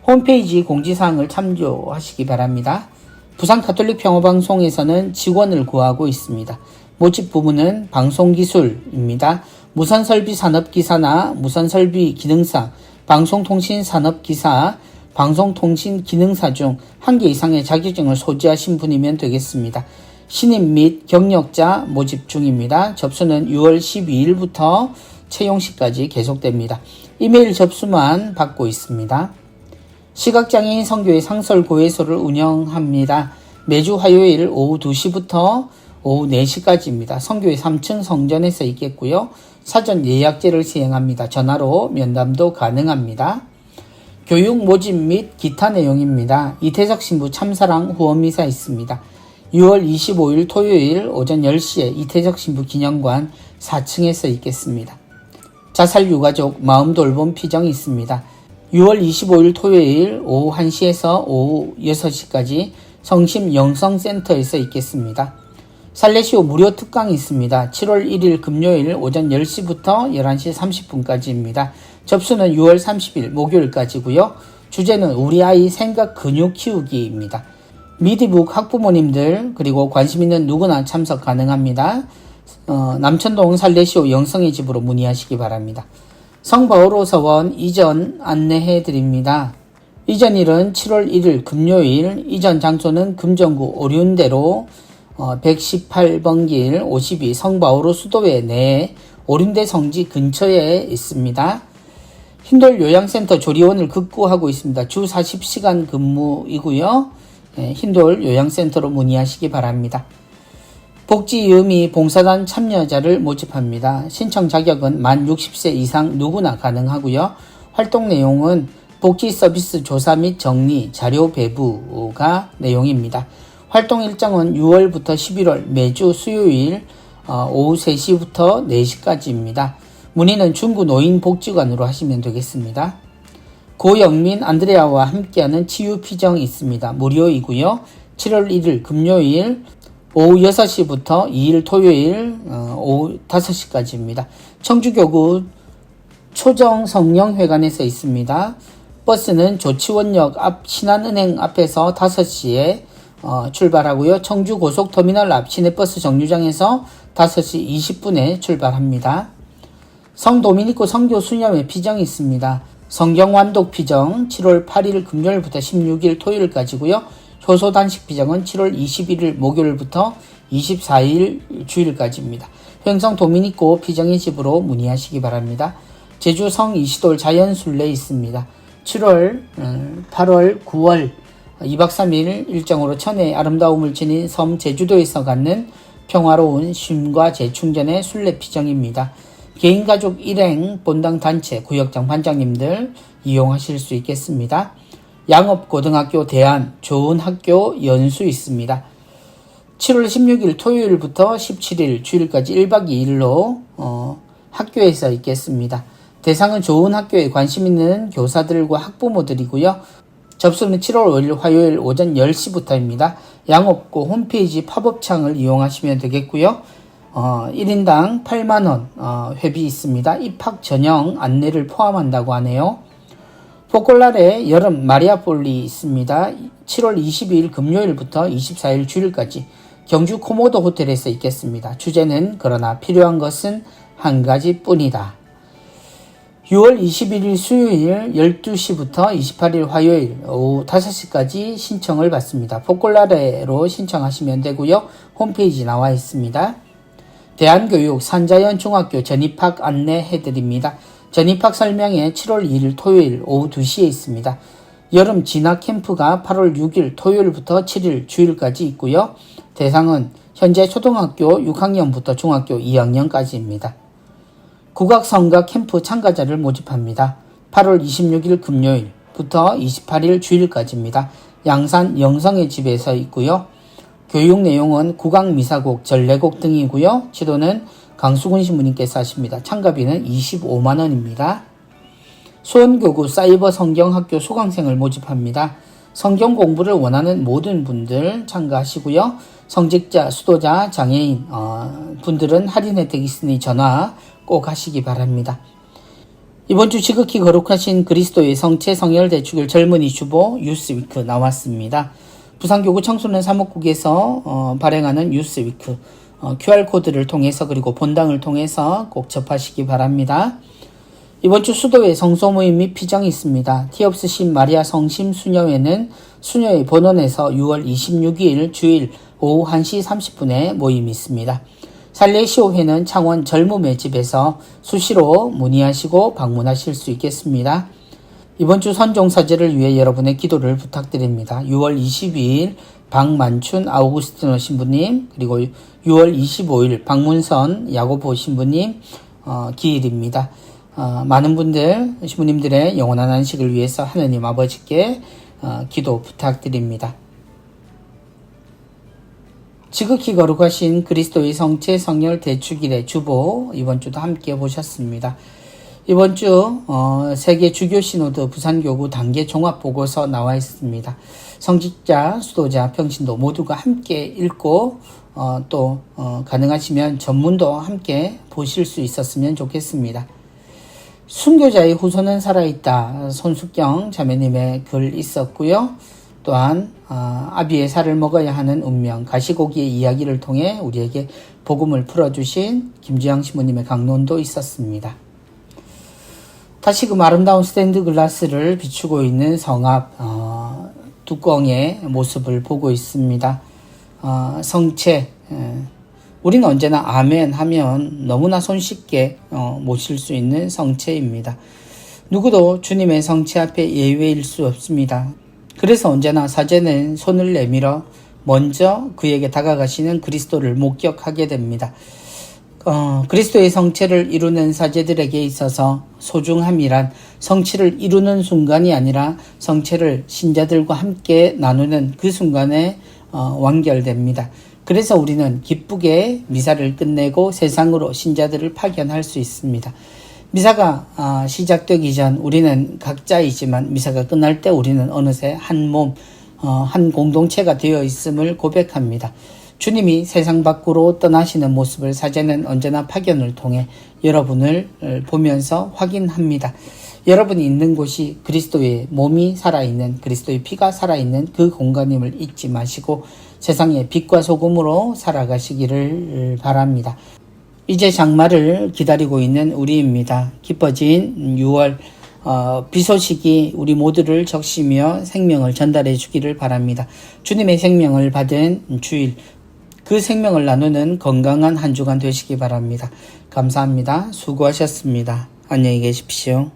홈페이지 공지사항을 참조하시기 바랍니다. 부산 가톨릭 평화방송에서는 직원을 구하고 있습니다. 모집 부문은 방송기술입니다. 무선설비산업기사나 무선설비기능사, 방송통신산업기사, 방송통신기능사 중 1개 이상의 자격증을 소지하신 분이면 되겠습니다. 신입 및 경력자 모집 중입니다. 접수는 6월 12일부터 채용시까지 계속됩니다. 이메일 접수만 받고 있습니다. 시각장애인 선교회 상설고해소를 운영합니다. 매주 화요일 오후 2시부터 오후 4시까지입니다. 선교회 3층 성전에서 있겠고요. 사전 예약제를 시행합니다. 전화로 면담도 가능합니다. 교육 모집 및 기타 내용입니다. 이태석 신부 참사랑 후원미사 있습니다. 6월 25일 토요일 오전 10시에 이태석 신부 기념관 4층에서 있겠습니다. 자살 유가족 마음 돌봄 피정이 있습니다. 6월 25일 토요일 오후 1시에서 오후 6시까지 성심 영성센터에서 있겠습니다. 살레시오 무료 특강이 있습니다. 7월 1일 금요일 오전 10시부터 11시 30분까지입니다. 접수는 6월 30일 목요일까지고요. 주제는 우리 아이 생각 근육 키우기입니다. 미디북 학부모님들 그리고 관심 있는 누구나 참석 가능합니다. 남천동 살레시오 영성의 집으로 문의하시기 바랍니다. 성바오로 서원 이전 안내해 드립니다. 이전일은 7월 1일 금요일, 이전 장소는 금정구 오륜대로 118번 길 52 성바오로 수도회 내 오륜대 성지 근처에 있습니다. 흰돌 요양센터 조리원을 극구하고 있습니다. 주 40시간 근무이고요. 흰돌 요양센터로 문의하시기 바랍니다. 복지의미 봉사단 참여자를 모집합니다. 신청 자격은 만 60세 이상 누구나 가능하고요. 활동 내용은 복지 서비스 조사 및 정리, 자료 배부가 내용입니다. 활동 일정은 6월부터 11월 매주 수요일 오후 3시부터 4시까지입니다. 문의는 중구 노인복지관으로 하시면 되겠습니다. 고영민 안드레아와 함께하는 치유피정이 있습니다. 무료이고요. 7월 1일 금요일 오후 6시부터 2일 토요일 오후 5시까지입니다. 청주교구 초정성령회관에서 있습니다. 버스는 조치원역 앞 신한은행 앞에서 5시에 출발하고요. 청주 고속터미널 앞 시내버스 정류장에서 5시 20분에 출발합니다. 성도미니코 성교 수녀회 피정이 있습니다. 성경완독 피정 7월 8일 금요일부터 16일 토요일까지고요. 효소 단식 피정은 7월 21일 목요일부터 24일 주일까지입니다. 횡성 도미니코 피정의 집으로 문의하시기 바랍니다. 제주 성이시돌 자연순례 있습니다. 7월, 8월, 9월 2박 3일 일정으로 천혜의 아름다움을 지닌 섬 제주도에서 갖는 평화로운 쉼과 재충전의 순례 피정입니다. 개인가족 일행 본당 단체 구역장 반장님들 이용하실 수 있겠습니다. 양업고등학교 대안 좋은 학교 연수 있습니다. 7월 16일 토요일부터 17일 주일까지 1박 2일로 학교에서 있겠습니다. 대상은 좋은 학교에 관심 있는 교사들과 학부모들이고요. 접수는 7월 5일 화요일 오전 10시부터입니다. 양업고 홈페이지 팝업창을 이용하시면 되겠고요. 1인당 8만원 회비 있습니다. 입학 전형 안내를 포함한다고 하네요. 포콜라레 여름 마리아폴리 있습니다. 7월 22일 금요일부터 24일 주일까지 경주 코모도 호텔에서 있겠습니다. 주제는 그러나 필요한 것은 한 가지뿐이다. 6월 21일 수요일 12시부터 28일 화요일 오후 5시까지 신청을 받습니다. 포콜라레로 신청하시면 되고요. 홈페이지 나와 있습니다. 대한교육 산자연 중학교 전입학 안내해드립니다. 전입학 설명회 7월 2일 토요일 오후 2시에 있습니다. 여름 진학 캠프가 8월 6일 토요일부터 7일 주일까지 있고요. 대상은 현재 초등학교 6학년부터 중학교 2학년까지입니다. 국악성가 캠프 참가자를 모집합니다. 8월 26일 금요일부터 28일 주일까지입니다. 양산 영성의 집에서 있고요. 교육 내용은 국악미사곡, 전래곡 등이고요. 지도는 강수근 신부님께서 하십니다. 참가비는 25만원입니다. 수원교구 사이버 성경학교 수강생을 모집합니다. 성경 공부를 원하는 모든 분들 참가하시고요. 성직자, 수도자, 장애인 분들은 할인 혜택이 있으니 전화 꼭 하시기 바랍니다. 이번 주 지극히 거룩하신 그리스도의 성체 성혈 대축일 젊은이 주보 유스위크 나왔습니다. 부산교구 청소년 사목국에서 발행하는 유스위크 QR코드를 통해서 그리고 본당을 통해서 꼭 접하시기 바랍니다. 이번 주 수도회 성소모임 및 피정이 있습니다. 티옵스 신 마리아 성심 수녀회는 수녀회 본원에서 6월 26일 주일 오후 1시 30분에 모임이 있습니다. 살레시오회는 창원 젊음의 집에서 수시로 문의하시고 방문하실 수 있겠습니다. 이번 주 선종사제를 위해 여러분의 기도를 부탁드립니다. 6월 22일 박만춘 아우구스티노 신부님, 그리고 6월 25일 박문선 야고보 신부님 기일입니다. 많은 분들, 신부님들의 영원한 안식을 위해서 하느님 아버지께 기도 부탁드립니다. 지극히 거룩하신 그리스도의 성체 성혈 대축일의 주보 이번 주도 함께 보셨습니다. 이번 주 세계 주교 시노드 부산교구 단계 종합 보고서 나와 있습니다. 성직자, 수도자, 평신도 모두가 함께 읽고 또 가능하시면 전문도 함께 보실 수 있었으면 좋겠습니다. 순교자의 후손은 살아있다. 손숙경 자매님의 글 있었고요. 또한 아비의 살을 먹어야 하는 운명, 가시고기의 이야기를 통해 우리에게 복음을 풀어주신 김지영 신부님의 강론도 있었습니다. 다시금 아름다운 스탠드 글라스를 비추고 있는 성앞 뚜껑의 모습을 보고 있습니다. 성체, 우리는 언제나 아멘 하면 너무나 손쉽게 모실 수 있는 성체입니다. 누구도 주님의 성체 앞에 예외일 수 없습니다. 그래서 언제나 사제는 손을 내밀어 먼저 그에게 다가가시는 그리스도를 목격하게 됩니다. 그리스도의 성체를 이루는 사제들에게 있어서 소중함이란 성체를 이루는 순간이 아니라 성체를 신자들과 함께 나누는 그 순간에 완결됩니다. 그래서 우리는 기쁘게 미사를 끝내고 세상으로 신자들을 파견할 수 있습니다. 미사가 시작되기 전 우리는 각자이지만 미사가 끝날 때 우리는 어느새 한 몸, 한 공동체가 되어 있음을 고백합니다. 주님이 세상 밖으로 떠나시는 모습을 사제는 언제나 파견을 통해 여러분을 보면서 확인합니다. 여러분이 있는 곳이 그리스도의 몸이 살아있는, 그리스도의 피가 살아있는 그 공간임을 잊지 마시고 세상의 빛과 소금으로 살아가시기를 바랍니다. 이제 장마를 기다리고 있는 우리입니다. 깊어진 6월 비 소식이 우리 모두를 적시며 생명을 전달해 주기를 바랍니다. 주님의 생명을 받은 주일, 그 생명을 나누는 건강한 한 주간 되시기 바랍니다. 감사합니다. 수고하셨습니다. 안녕히 계십시오.